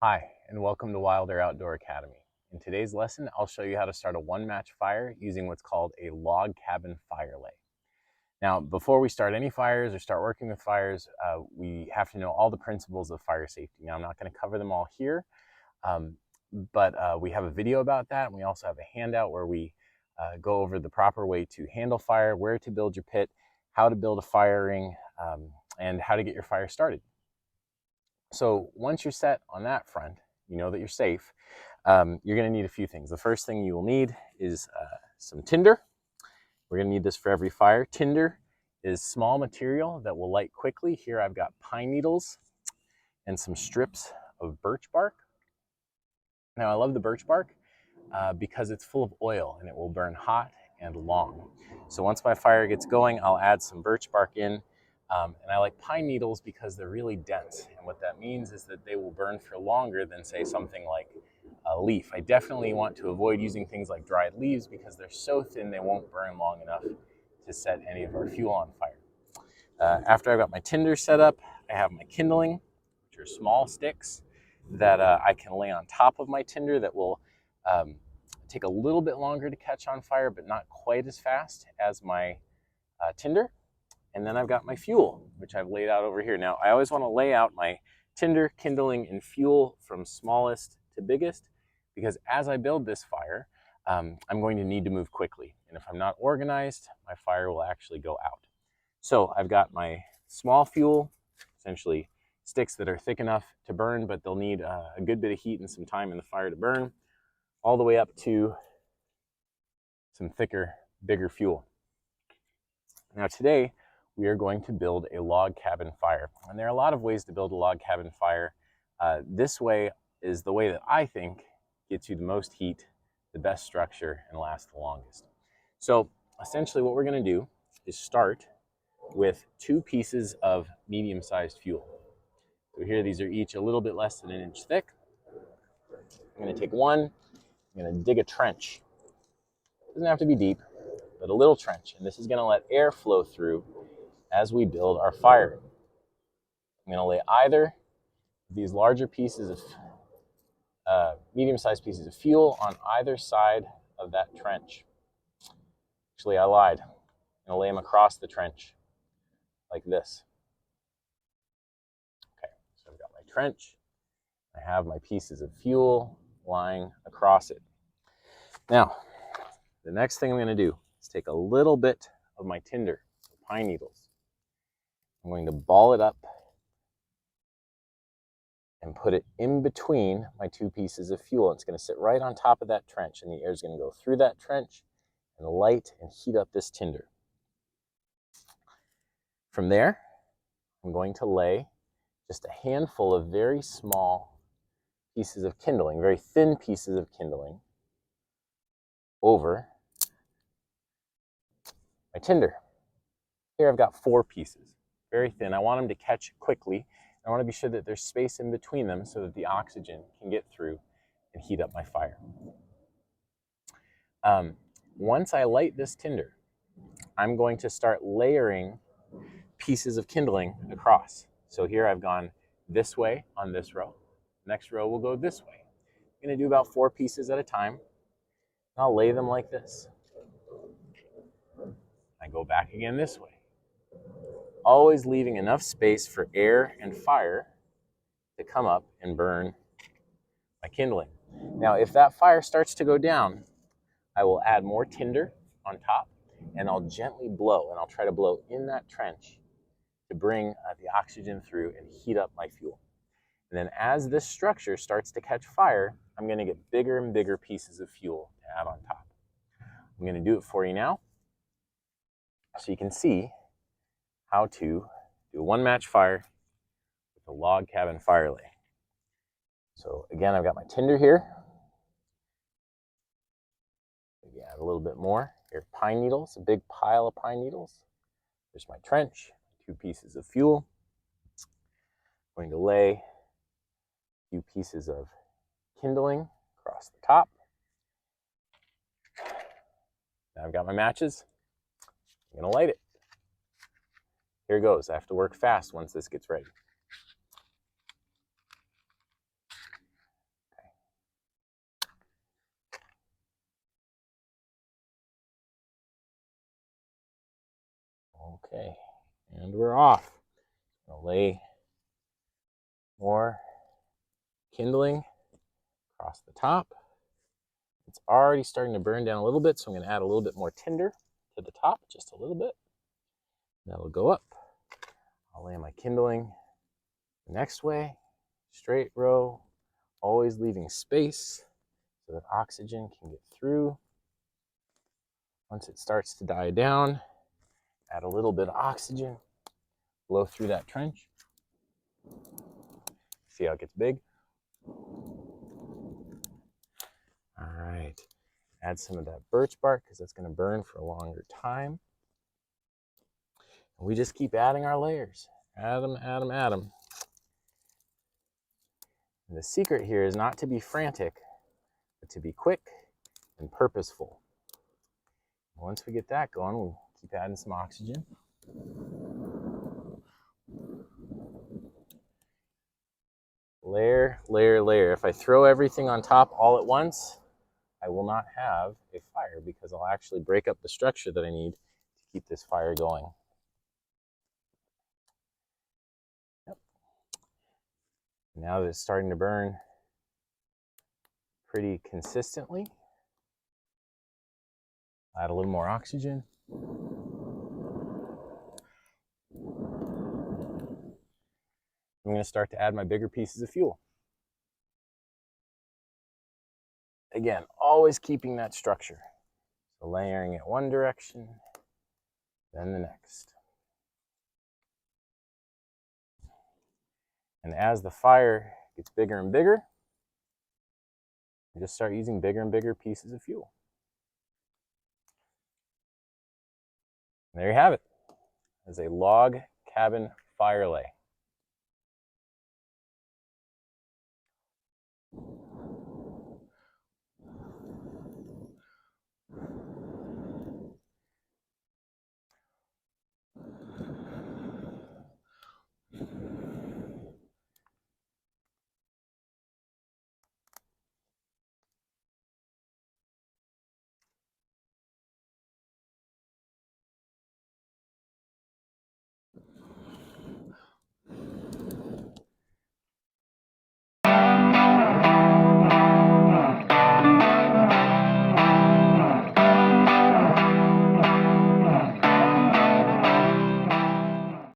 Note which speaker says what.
Speaker 1: Hi, and welcome to Wilder Outdoor Academy. In today's lesson, I'll show you how to start a one-match fire using what's called a log cabin fire lay. Now, before we start any fires or start working with fires, we have to know all the principles of fire safety. Now, I'm not going to cover them all here, but we have a video about that, and we also have a handout where we go over the proper way to handle fire, where to build your pit, how to build a fire ring, and how to get your fire started. So once you're set on that front, you know that you're safe, you're going to need a few things. The first thing you will need is some tinder. We're going to need this for every fire. Tinder is small material that will light quickly. Here I've got pine needles and some strips of birch bark. Now I love the birch bark because it's full of oil and it will burn hot and long. So once my fire gets going, I'll add some birch bark in. And I like pine needles because they're really dense. And what that means is that they will burn for longer than, say, something like a leaf. I definitely want to avoid using things like dried leaves because they're so thin they won't burn long enough to set any of our fuel on fire. After I've got my tinder set up, I have my kindling, which are small sticks that I can lay on top of my tinder that will take a little bit longer to catch on fire, but not quite as fast as my tinder. And then I've got my fuel, which I've laid out over here. Now, I always want to lay out my tinder, kindling, and fuel from smallest to biggest, because as I build this fire, I'm going to need to move quickly. And if I'm not organized, my fire will actually go out. So I've got my small fuel, essentially sticks that are thick enough to burn, but they'll need a good bit of heat and some time in the fire to burn, all the way up to some thicker, bigger fuel. Now today, we are going to build a log cabin fire. And there are a lot of ways to build a log cabin fire. This way is the way that I think gets you the most heat, the best structure, and lasts the longest. So essentially what we're going to do is start with 2 pieces of medium-sized fuel. So here these are each a little bit less than 1 inch thick. I'm going to take one, I'm going to dig a trench. It doesn't have to be deep, but a little trench. And this is going to let air flow through as we build our fire. I'm going to lay either of these larger pieces of medium-sized pieces of fuel on either side of that trench. Actually, I lied. I'm going to lay them across the trench like this. Okay, so I've got my trench. I have my pieces of fuel lying across it. Now, the next thing I'm going to do is take a little bit of my tinder, pine needles. I'm going to ball it up and put it in between my 2 pieces of fuel. It's going to sit right on top of that trench, and the air is going to go through that trench and light and heat up this tinder. From there, I'm going to lay just a handful of very small pieces of kindling, very thin pieces of kindling, over my tinder. Here I've got 4 pieces, very thin. I want them to catch quickly. I want to be sure that there's space in between them so that the oxygen can get through and heat up my fire. Once I light this tinder, I'm going to start layering pieces of kindling across. So here I've gone this way on this row. Next row will go this way. I'm going to do about 4 pieces at a time. I'll lay them like this. I go back again this way. Always leaving enough space for air and fire to come up and burn my kindling. Now, if that fire starts to go down, I will add more tinder on top, and I'll gently blow, and I'll try to blow in that trench to bring the oxygen through and heat up my fuel. And then as this structure starts to catch fire, I'm going to get bigger and bigger pieces of fuel to add on top. I'm going to do it for you now so you can see how to do a one-match fire with a log cabin fire lay. So again, I've got my tinder here. Maybe add a little bit more. Here, pine needles, a big pile of pine needles. There's my trench, 2 pieces of fuel. I'm going to lay a few pieces of kindling across the top. Now I've got my matches. I'm going to light it. Here goes. I have to work fast once this gets ready. Okay, and we're off. I'll lay more kindling across the top. It's already starting to burn down a little bit, so I'm going to add a little bit more tinder to the top, just a little bit. That'll go up. I'll lay my kindling the next way, straight row, always leaving space so that oxygen can get through. Once it starts to die down, add a little bit of oxygen, blow through that trench. See how it gets big? All right, add some of that birch bark because that's going to burn for a longer time. And we just keep adding our layers. Add them, add them, add them. And the secret here is not to be frantic, but to be quick and purposeful. Once we get that going, we'll keep adding some oxygen. Layer, layer, layer. If I throw everything on top all at once, I will not have a fire because I'll actually break up the structure that I need to keep this fire going. Yep. Now that it's starting to burn pretty consistently, add a little more oxygen. I'm going to start to add my bigger pieces of fuel. Again, always keeping that structure. So layering it one direction, then the next. And as the fire gets bigger and bigger, you just start using bigger and bigger pieces of fuel. And there you have it. It's a log cabin fire lay.